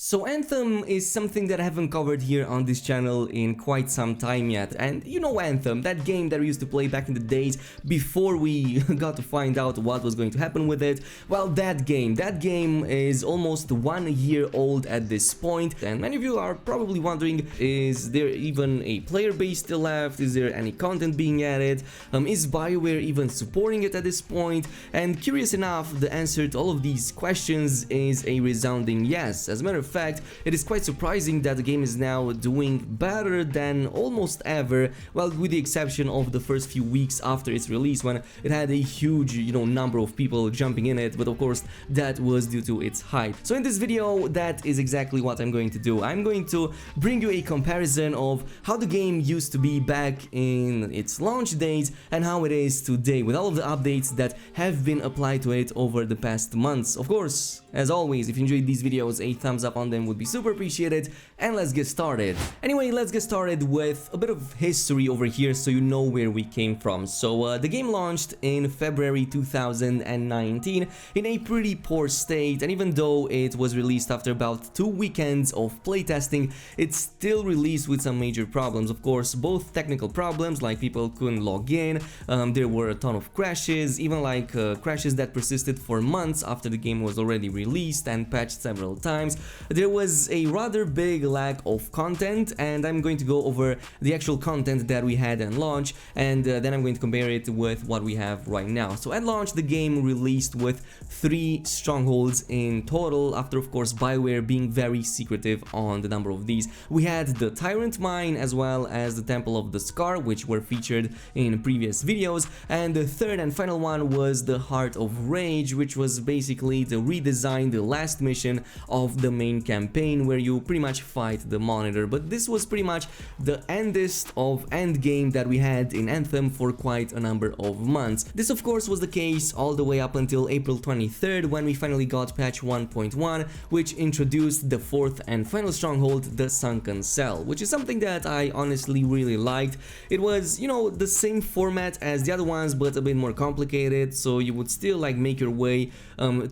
So Anthem is something that I haven't covered here on this channel in quite some time yet, and you know Anthem, that game that we used to play back in the days before we got to find out what was going to happen with it. Well, that game is almost 1 year old at this point, and many of you are probably wondering, is there even a player base still left? Is there any content being added? Is BioWare even supporting it at this point? And curious enough, the answer to all of these questions is a resounding yes. As a matter of fact, it is quite surprising that the game is now doing better than almost ever, well, with the exception of the first few weeks after its release when it had a huge, number of people jumping in it, but of course that was due to its hype. So in this video, that is exactly what I'm going to do. I'm going to bring you a comparison of how the game used to be back in its launch days and how it is today, with all of the updates that have been applied to it over the past months. Of course, as always, if you enjoyed these videos, a thumbs up on them would be super appreciated, and let's get started. Anyway, let's get started with a bit of history over here so you know where we came from. So the game launched in February 2019 in a pretty poor state, and even though it was released after about 2 weekends of playtesting, it's still released with some major problems. Of course, both technical problems, like people couldn't log in, there were a ton of crashes, even like crashes that persisted for months after the game was already released and patched several times. There was a rather big lack of content, and I'm going to go over the actual content that we had at launch, and then I'm going to compare it with what we have right now. So at launch, the game released with 3 strongholds in total, after of course BioWare being very secretive on the number of these. We had the Tyrant Mine as well as the Temple of the Scar, which were featured in previous videos, and the third and final one was the Heart of Rage, which was basically the redesigned last mission of the main campaign, where you pretty much fight the monitor. But this was pretty much the endest of end game that we had in Anthem for quite a number of months. This of course was the case all the way up until April 23rd, when we finally got patch 1.1, which introduced the 4th and final stronghold, the Sunken Cell, which is something that I honestly really liked. It was, the same format as the other ones, but a bit more complicated, so you would still like make your way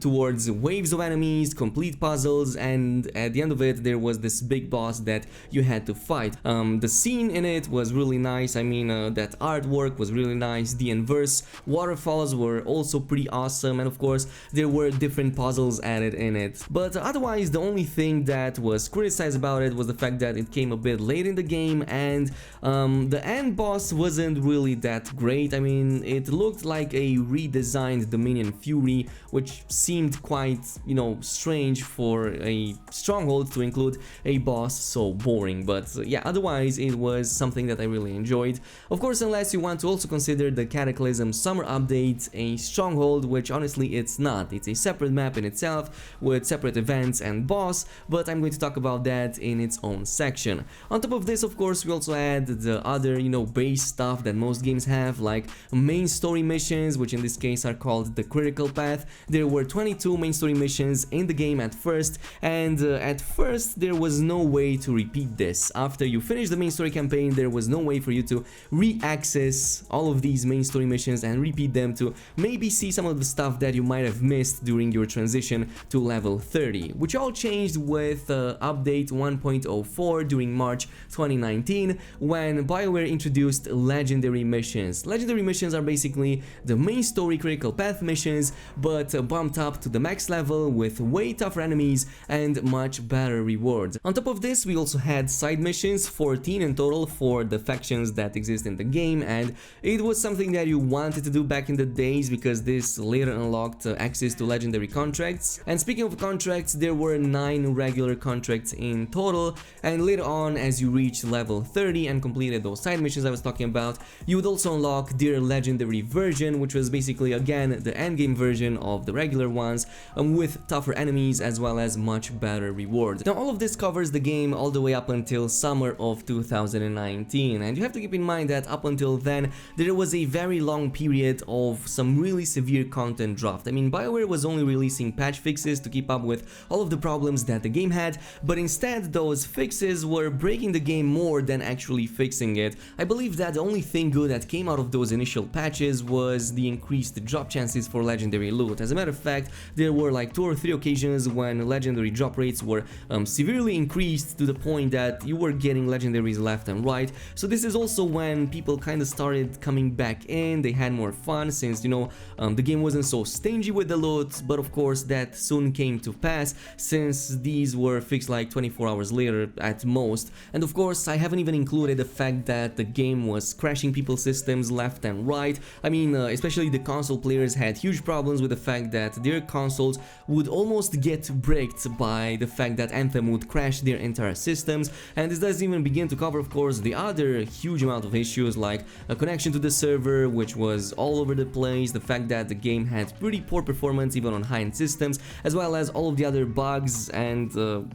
towards waves of enemies, complete puzzles, and at the end of it there was this big boss that you had to fight. The scene in it was really nice. I mean, that artwork was really nice. The inverse waterfalls were also pretty awesome, and of course there were different puzzles added in it. But otherwise, the only thing that was criticized about it was the fact that it came a bit late in the game, and the end boss wasn't really that great. I mean, it looked like a redesigned Dominion Fury, which seemed quite, strange for a stronghold to include a boss so boring. But yeah, otherwise it was something that I really enjoyed. Of course, unless you want to also consider the Cataclysm Summer Update a stronghold, which honestly it's not. It's a separate map in itself with separate events and boss, but I'm going to talk about that in its own section. On top of this, of course, we also had the other, base stuff that most games have, like main story missions, which in this case are called the Critical Path. There were 22 main story missions in the game at first, and at first there was no way to repeat this. After you finish the main story campaign, there was no way for you to re-access all of these main story missions and repeat them to maybe see some of the stuff that you might have missed during your transition to level 30, which all changed with update 1.04 during March 2019, when BioWare introduced legendary missions. Legendary missions are basically the main story critical path missions, but bumped up to the max level with way tougher enemies and much better rewards. On top of this, we also had side missions, 14 in total for the factions that exist in the game, and it was something that you wanted to do back in the days because this later unlocked access to legendary contracts. And speaking of contracts, there were 9 regular contracts in total, and later on, as you reached level 30 and completed those side missions I was talking about, you would also unlock their legendary version, which was basically again the endgame version of the regular ones, with tougher enemies as well as much better rewards. Now all of this covers the game all the way up until summer of 2019, and you have to keep in mind that up until then there was a very long period of some really severe content draft. I mean, BioWare was only releasing patch fixes to keep up with all of the problems that the game had, but instead those fixes were breaking the game more than actually fixing it. I believe that the only thing good that came out of those initial patches was the increased drop chances for legendary loot. As a matter of fact, there were like 2 or 3 occasions when legendary drop rate rates were severely increased to the point that you were getting legendaries left and right. So this is also when people kind of started coming back in. They had more fun since, you know, the game wasn't so stingy with the loot, but of course that soon came to pass since these were fixed like 24 hours later at most. And of course I haven't even included the fact that the game was crashing people's systems left and right. I mean, especially the console players had huge problems with the fact that their consoles would almost get bricked by the fact that Anthem would crash their entire systems. And this doesn't even begin to cover, of course, the other huge amount of issues like a connection to the server, which was all over the place, the fact that the game had pretty poor performance even on high-end systems, as well as all of the other bugs and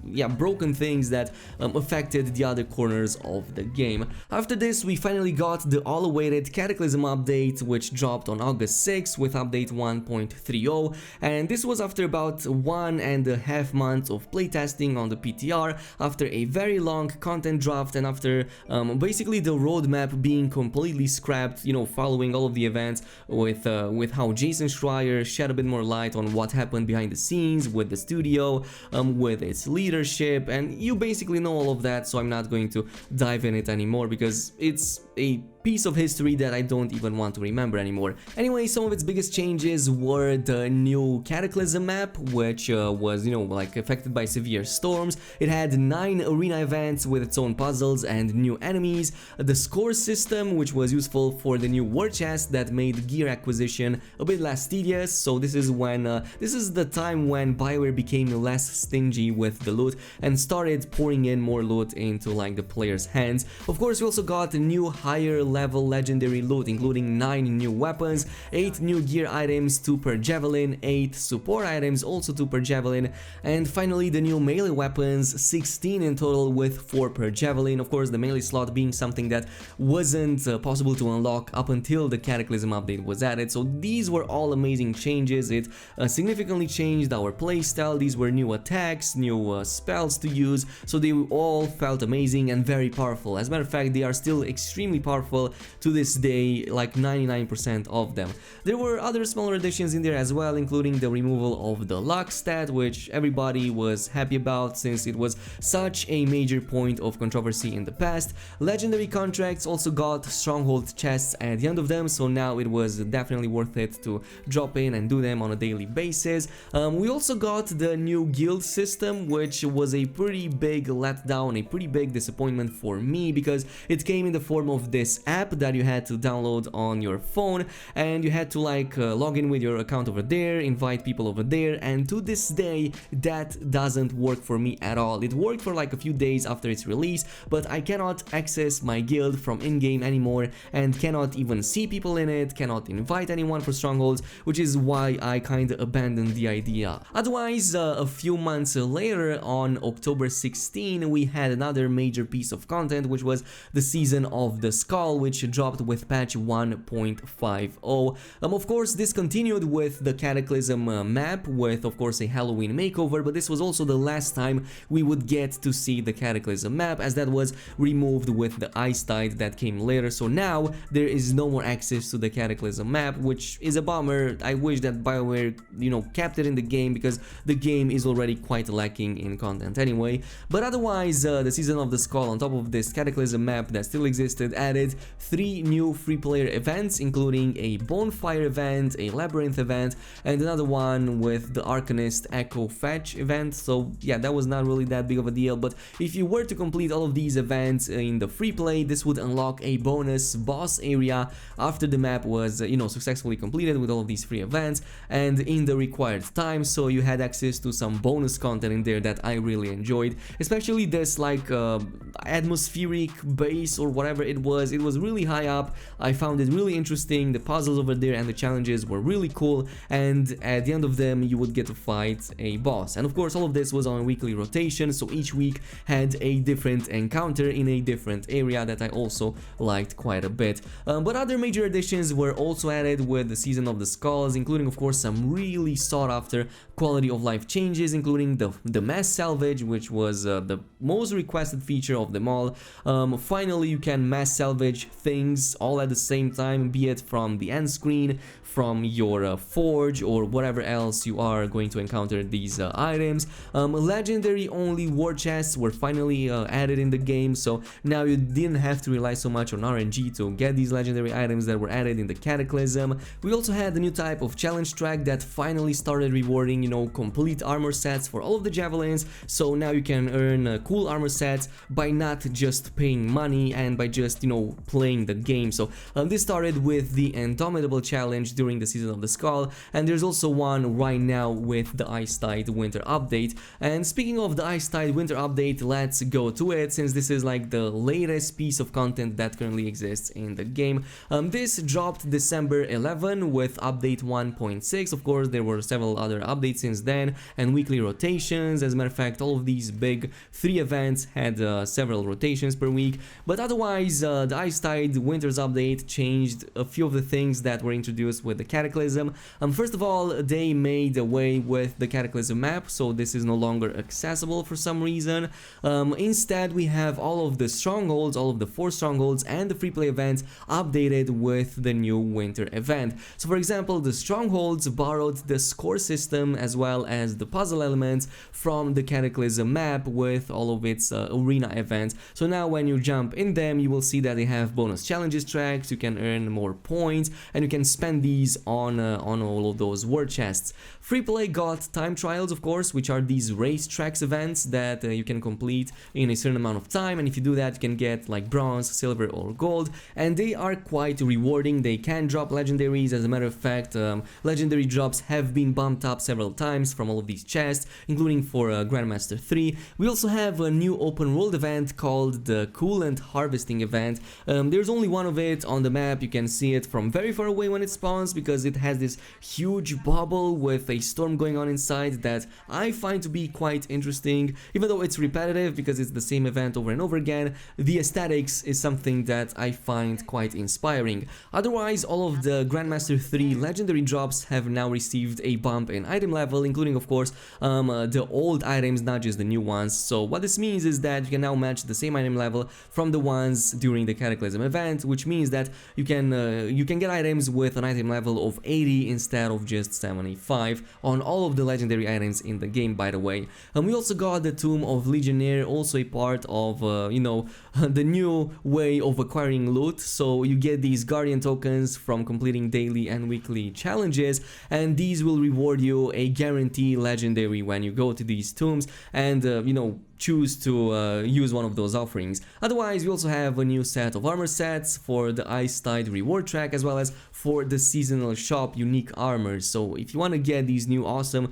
yeah, broken things that affected the other corners of the game. After this, we finally got the all-awaited Cataclysm update, which dropped on August 6th with update 1.30, and this was after about 1.5 months of playtesting on the PTR, after a very long content draft, and after basically the roadmap being completely scrapped, you know, following all of the events with how Jason Schreier shed a bit more light on what happened behind the scenes with the studio, with its leadership, and you basically know all of that, so I'm not going to dive in it anymore because it's a piece of history that I don't even want to remember anymore. Anyway, some of its biggest changes were the new Cataclysm map, which was, you know, like affected by severe storms. It had 9 arena events with its own puzzles and new enemies. The score system, which was useful for the new war chest that made gear acquisition a bit less tedious. So this is when this is the time when BioWare became less stingy with the loot and started pouring in more loot into like the players' hands. Of course, we also got a new higher level legendary loot, including 9 new weapons, 8 new gear items, 2 per javelin, 8 support items, also 2 per javelin, and finally the new melee weapons, 16 in total with 4 per javelin. Of course, the melee slot being something that wasn't possible to unlock up until the Cataclysm update was added. So these were all amazing changes. It significantly changed our playstyle. These were new attacks, new spells to use, so they all felt amazing and very powerful. As a matter of fact, they are still extremely powerful to this day, like 99% of them. There were other smaller additions in there as well, including the removal of the luck stat, which everybody was happy about since it was such a major point of controversy in the past. Legendary contracts also got stronghold chests at the end of them, so now it was definitely worth it to drop in and do them on a daily basis. We also got the new guild system, which was a pretty big letdown, a pretty big disappointment for me, because it came in the form of this app that you had to download on your phone, and you had to like log in with your account over there, invite people over there, and to this day that doesn't work for me at all. It worked for like a few days after its release, but I cannot access my guild from in-game anymore and cannot even see people in it, cannot invite anyone for strongholds, which is why I kinda abandoned the idea. Otherwise, a few months later, on October 16, we had another major piece of content, which was the Season of the Skull, which dropped with patch 1.50. Of course, this continued with the Cataclysm map, with of course a Halloween makeover, but this was also the last time we would get to see the Cataclysm map, as that was removed with the Ice Tide that came later. So now there is no more access to the Cataclysm map, which is a bummer. I wish that BioWare, you know, kept it in the game, because the game is already quite lacking in content anyway. But otherwise, the Season of the Skull, on top of this Cataclysm map that still existed, added 3 new free-player events, including a bonfire event, a labyrinth event, and another one with the Arcanist Echo Fetch event. So yeah, that was not really that big of a deal, but if you were to complete all of these events in the free play, this would unlock a bonus boss area after the map was, you know, successfully completed with all of these free events and in the required time. So you had access to some bonus content in there that I really enjoyed, especially this like atmospheric base or whatever it was. It was really high up. I found it really interesting. The puzzles over there and the challenges were really cool, and at the end of them you would get to fight a boss. And of course, all of this was on a weekly rotation, so each week had a different encounter in a different area that I also liked quite a bit. But other major additions were also added with the Season of the Skulls, including of course some really sought after quality of life changes, including the mass salvage, which was the most requested feature of them all. Finally, you can mass salvage things all at the same time, be it from the end screen, from your forge, or whatever else you are going to encounter these items. Legendary only war chests were finally added in the game, so now you didn't have to rely so much on RNG to get these legendary items that were added in the Cataclysm. We also had a new type of challenge track that finally started rewarding, you know, complete armor sets for all of the javelins, so now you can earn cool armor sets by not just paying money and by just, you know, playing the game. So this started with the Indomitable challenge during the Season of the Skull, and there's also one right now with the Ice Tide Winter update. And speaking of the Ice Tide Winter update, let's go to it, since this is like the latest piece of content that currently exists in the game. This dropped December 11 with update 1.6. Of course, there were several other updates since then and weekly rotations. As a matter of fact, all of these big 3 events had several rotations per week, but otherwise the Ice Tide Winter's update changed a few of the things that were introduced with the Cataclysm. First of all, they made away with the Cataclysm map, so this is no longer accessible for some reason. Instead, we have all of the strongholds, all of the 4 strongholds and the free play events updated with the new winter event. So for example, the strongholds borrowed the score system as well as the puzzle elements from the Cataclysm map with all of its arena events. So now when you jump in them, you will see that they have bonus challenges tracks, you can earn more points, and you can spend these on all of those war chests. Free play got time trials, of course, which are these race tracks events that you can complete in a certain amount of time, and if you do that, you can get like bronze, silver, or gold, and they are quite rewarding. They can drop legendaries. As a matter of fact, legendary drops have been bumped up several times from all of these chests, including for Grandmaster 3. We also have a new open world event called the Coolant Harvesting event. There's only one of it on the map. You can see it from very far away when it spawns because it has this huge bubble with a storm going on inside that I find to be quite interesting. Even though it's repetitive because it's the same event over and over again, the aesthetics is something that I find quite inspiring. Otherwise, all of the Grandmaster 3 legendary drops have now received a bump in item level, including of course the old items, not just the new ones. So what this means is that you can now match the same item level from the ones during the Cataclysm event, which means that you can get items with an item level of 80 instead of just 75 on all of the legendary items in the game, by the way. And we also got the Tomb of Legionnaire, also a part of you know, the new way of acquiring loot. So you get these guardian tokens from completing daily and weekly challenges, and these will reward you a guarantee legendary when you go to these tombs and you know, choose to use one of those offerings. Otherwise, we also have a new set of armor sets for the Ice Tide reward track as well as for the seasonal shop unique armors. So if you want to get these new awesome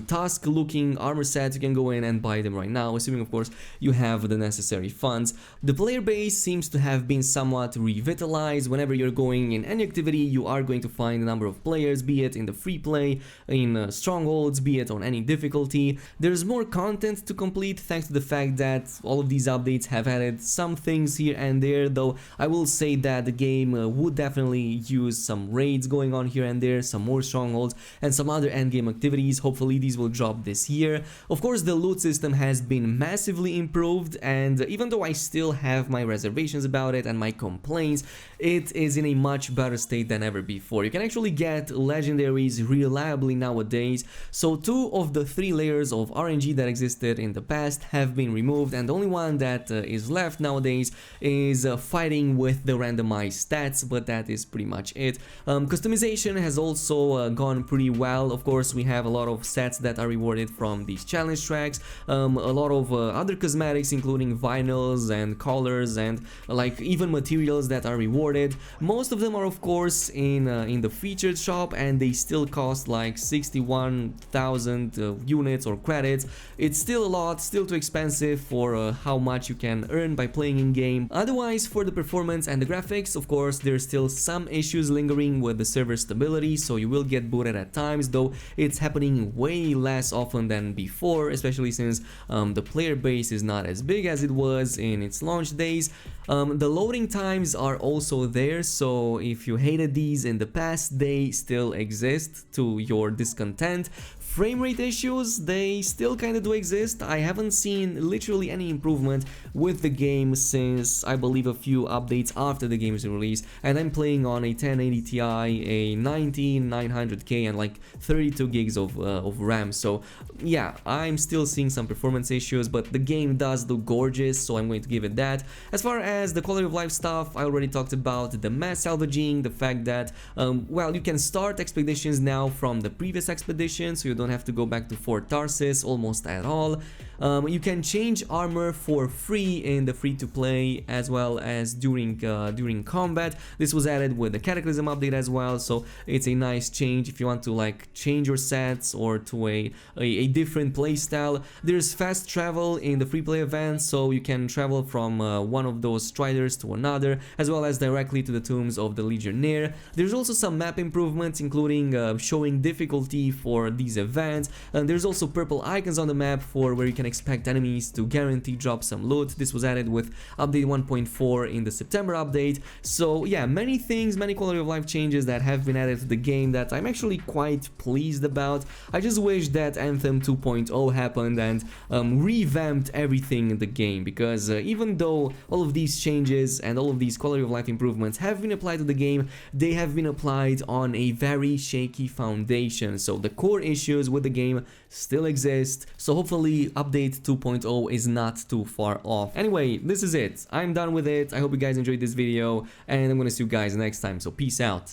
tusk looking armor sets, you can go in and buy them right now, assuming of course you have the necessary funds. The player base seems to have been somewhat revitalized. Whenever you're going in any activity, you are going to find a number of players, be it in the free play, in strongholds, be it on any difficulty. There's more content to complete thanks to the fact that all of these updates have added some things here and there, though I will say that the game would definitely use some raids going on here and there, some more strongholds, and some other endgame activities. Hopefully these will drop this year. Of course, the loot system has been massively improved, and even though I still have my reservations about it and my complaints, it is in a much better state than ever before. You can actually get legendaries reliably nowadays, so 2 of the 3 layers of RNG that existed in the past have been removed, and the only one that is left nowadays is fighting with the randomized stats, but that is pretty much it. Customization has also gone pretty well. Of course, we have a lot of sets that are rewarded from these challenge tracks, a lot of other cosmetics including vinyls and colors and like even materials that are rewarded. Most of them are of course in the featured shop, and they still cost like 61,000 units or credits. It's still a lot, still too expensive for how much you can earn by playing in game. Otherwise, for the performance and the graphics, of course, there's still some issues lingering with the server stability, so you will get booted at times, though it's happening way less often than before, especially since the player base is not as big as it was in its launch days. The loading times are also there, so if you hated these in the past, they still exist to your discontent. Frame rate issues, they still kind of do exist. I haven't seen literally any improvement with the game since I believe a few updates after the game's release, and I'm playing on a 1080 Ti, a 19900K, and like 32 gigs of RAM. So yeah, I'm still seeing some performance issues, but the game does look gorgeous, so I'm going to give it that. As far as the quality of life stuff, I already talked about the mass salvaging, the fact that well, you can start expeditions now from the previous expedition, so you don't have to go back to Fort Tarsis almost at all. You can change armor for free in the free-to-play as well as during combat. This was added with the Cataclysm update as well, so it's a nice change if you want to like change your sets or to a different playstyle. There's fast travel in the free-play events, so you can travel from one of those striders to another, as well as directly to the tombs of the Legionnaire. There's also some map improvements, including showing difficulty for these events, and there's also purple icons on the map for where you can expect enemies to guarantee drop some loot. This was added with update 1.4 in the September update. So yeah, many things, many quality of life changes that have been added to the game that I'm actually quite pleased about. I just wish that Anthem 2.0 happened and revamped everything in the game, because even though all of these changes and all of these quality of life improvements have been applied to the game, they have been applied on a very shaky foundation. So the core issues with the game still exist, so hopefully update 2.0 is not too far off. Anyway, this is it. I'm done with it. I hope you guys enjoyed this video, and I'm gonna see you guys next time, so peace out.